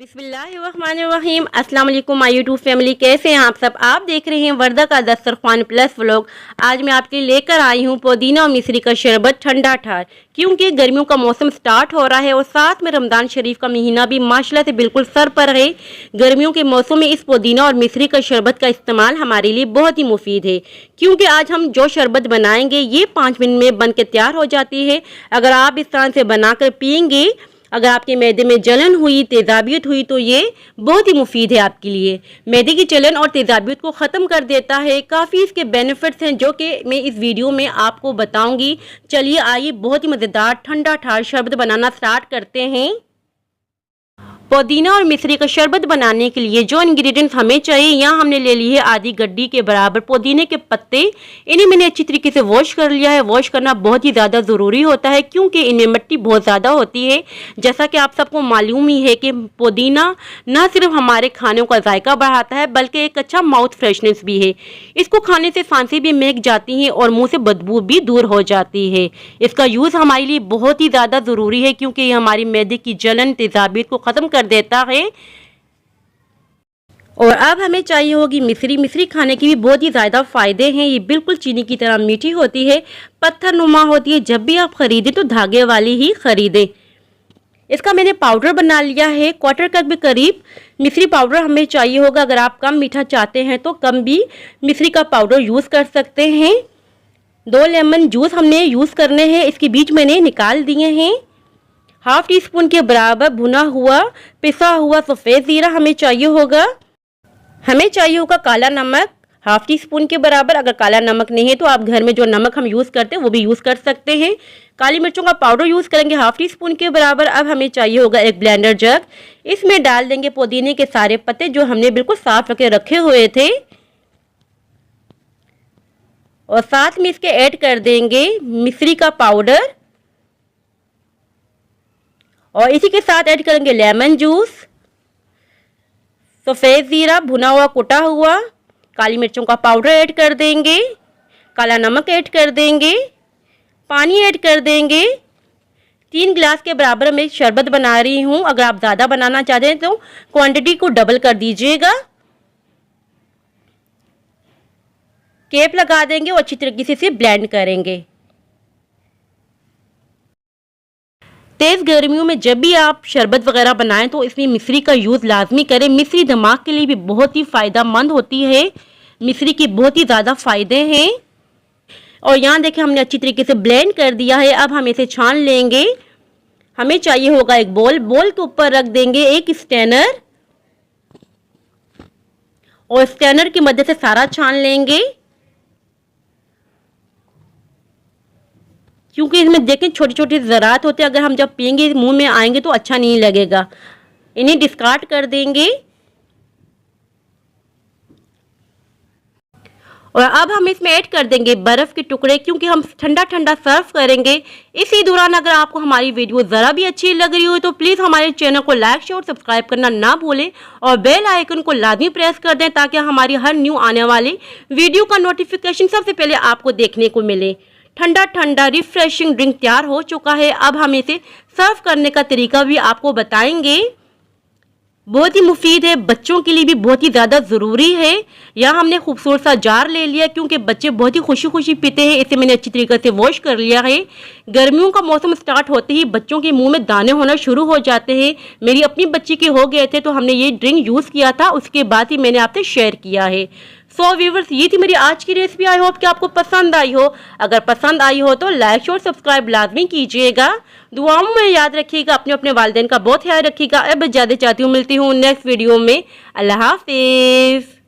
बिस्मिल्लाहिर्रहमानिर्रहीम। अस्सलाम वालेकुम माय यूट्यूब फैमिली, कैसे हैं आप सब। आप देख रहे हैं वर्दा का दस्तरखान प्लस व्लॉग। आज मैं आपके लिए लेकर आई हूँ पुदीना और मिश्री का शरबत ठंडा ठार, क्योंकि गर्मियों का मौसम स्टार्ट हो रहा है और साथ में रमज़ान शरीफ का महीना भी माशाल्लाह से बिल्कुल सर पर है। गर्मियों के मौसम में इस पुदीना और मिश्री का शरबत का इस्तेमाल हमारे लिए बहुत ही मुफीद है, क्योंकि आज हम जो शरबत बनाएंगे ये 5 मिनट में बन के तैयार हो जाती है। अगर आप इस तरह से बनाकर पियेंगे, अगर आपके मैदे में जलन हुई, तेज़ाबियत हुई, तो ये बहुत ही मुफीद है आपके लिए। मैदे की जलन और तेज़ाबियत को ख़त्म कर देता है। काफ़ी इसके बेनिफिट्स हैं जो कि मैं इस वीडियो में आपको बताऊंगी। चलिए आइए बहुत ही मज़ेदार ठंडा ठार शरबत बनाना स्टार्ट करते हैं। पुदीना और मिश्री का शरबत बनाने के लिए जो इंग्रेडिएंट्स हमें चाहिए, यहाँ हमने ले ली है आधी गड्डी के बराबर पुदीने के पत्ते। इन्हें मैंने अच्छी तरीके से वॉश कर लिया है। वॉश करना बहुत ही ज़्यादा ज़रूरी होता है, क्योंकि इनमें मिट्टी बहुत ज़्यादा होती है। जैसा कि आप सबको मालूम ही है कि पुदीना न सिर्फ हमारे खानों का जायका बढ़ाता है, बल्कि एक अच्छा माउथ फ्रेशनेस भी है। इसको खाने से सांसें भी महक जाती हैं और मुँह से बदबू भी दूर हो जाती है। इसका यूज़ हमारे लिए बहुत ही ज़्यादा ज़रूरी है, क्योंकि ये हमारी मैदे की जलन, तेज़ाबियत को ख़त्म कर देता है। और अब हमें चाहिए होगी मिश्री। मिश्री खाने के भी बहुत ही ज़्यादा फ़ायदे हैं। ये बिल्कुल चीनी की तरह मीठी होती है, पत्थर नुमा होती है। जब भी आप ख़रीदें तो धागे वाली ही ख़रीदें। इसका मैंने पाउडर बना लिया है, क्वार्टर कप के करीब मिश्री पाउडर हमें चाहिए होगा। अगर आप कम मीठा चाहते हैं तो कम भी मिश्री का पाउडर यूज़ कर सकते हैं। 2 लेमन जूस हमने यूज़ करने हैं, इसके बीज मैंने निकाल दिए हैं। हाफ टी स्पून के बराबर भुना हुआ पिसा हुआ सफ़ेद ज़ीरा हमें चाहिए होगा। हमें चाहिए होगा काला नमक हाफ टी स्पून के बराबर। अगर काला नमक नहीं है तो आप घर में जो नमक हम यूज़ करते हैं वो भी यूज़ कर सकते हैं। काली मिर्चों का पाउडर यूज़ करेंगे हाफ टी स्पून के बराबर। अब हमें चाहिए होगा एक ब्लेंडर जग। इसमें डाल देंगे पुदीने के सारे पत्ते जो हमने बिल्कुल साफ करके रखे हुए थे, और साथ में इसके ऐड कर देंगे मिश्री का पाउडर, और इसी के साथ ऐड करेंगे लेमन जूस, सफ़ेद ज़ीरा भुना हुआ कुटा हुआ, काली मिर्चों का पाउडर ऐड कर देंगे, काला नमक ऐड कर देंगे, पानी ऐड कर देंगे। 3 गिलास के बराबर मैं शरबत बना रही हूँ। अगर आप ज़्यादा बनाना चाहते हैं तो क्वांटिटी को डबल कर दीजिएगा। कैप लगा देंगे और अच्छी तरीके से इसे ब्लेंड करेंगे। तेज़ गर्मियों में जब भी आप शरबत वगैरह बनाएं तो इसमें मिश्री का यूज़ लाजमी करें। मिश्री दिमाग के लिए भी बहुत ही फ़ायदेमंद होती है। मिश्री के बहुत ही ज़्यादा फ़ायदे हैं। और यहाँ देखें हमने अच्छी तरीके से ब्लेंड कर दिया है। अब हम इसे छान लेंगे। हमें चाहिए होगा एक बोल के ऊपर रख देंगे एक स्ट्रेनर, और स्ट्रेनर की मदद से सारा छान लेंगे, क्योंकि इसमें देखें छोटे छोटे ज़रात होते हैं। अगर हम जब पियेंगे मुंह में आएंगे तो अच्छा नहीं लगेगा। इन्हें डिस्कार्ड कर देंगे। और अब हम इसमें ऐड कर देंगे बर्फ़ के टुकड़े, क्योंकि हम ठंडा ठंडा सर्व करेंगे। इसी दौरान अगर आपको हमारी वीडियो ज़रा भी अच्छी लग रही हो तो प्लीज़ हमारे चैनल को लाइक शेयर और सब्सक्राइब करना ना भूलें, और बेल आइकन को लाजमी प्रेस कर दें, ताकि हमारी हर न्यू आने वाली वीडियो का नोटिफिकेशन सबसे पहले आपको देखने को मिले। ठंडा ठंडा रिफ्रेशिंग ड्रिंक तैयार हो चुका है। अब हम इसे सर्व करने का तरीका भी आपको बताएंगे। बहुत ही मुफीद है, बच्चों के लिए भी बहुत ही ज़्यादा ज़रूरी है। यहाँ हमने खूबसूरत सा जार ले लिया, क्योंकि बच्चे बहुत ही खुशी खुशी पीते हैं। इसे मैंने अच्छी तरीके से वॉश कर लिया है। गर्मियों का मौसम स्टार्ट होते ही बच्चों के मुंह में दाने होना शुरू हो जाते हैं। मेरी अपनी बच्ची के हो गए थे तो हमने ये ड्रिंक यूज़ किया था, उसके बाद ही मैंने आपसे शेयर किया है। सो व्यूवर्स, ये थी मेरी आज की रेसिपी। आई होप कि आपको पसंद आई हो। अगर पसंद आई हो तो लाइक और सब्सक्राइब लाजमी कीजिएगा। दुआओं में याद रखिएगा। अपने अपने वालिदैन का बहुत ख्याल रखिएगा। अब इजाज़त चाहती हूँ, मिलती हूँ नेक्स्ट वीडियो में। अल्लाह हाफिज़।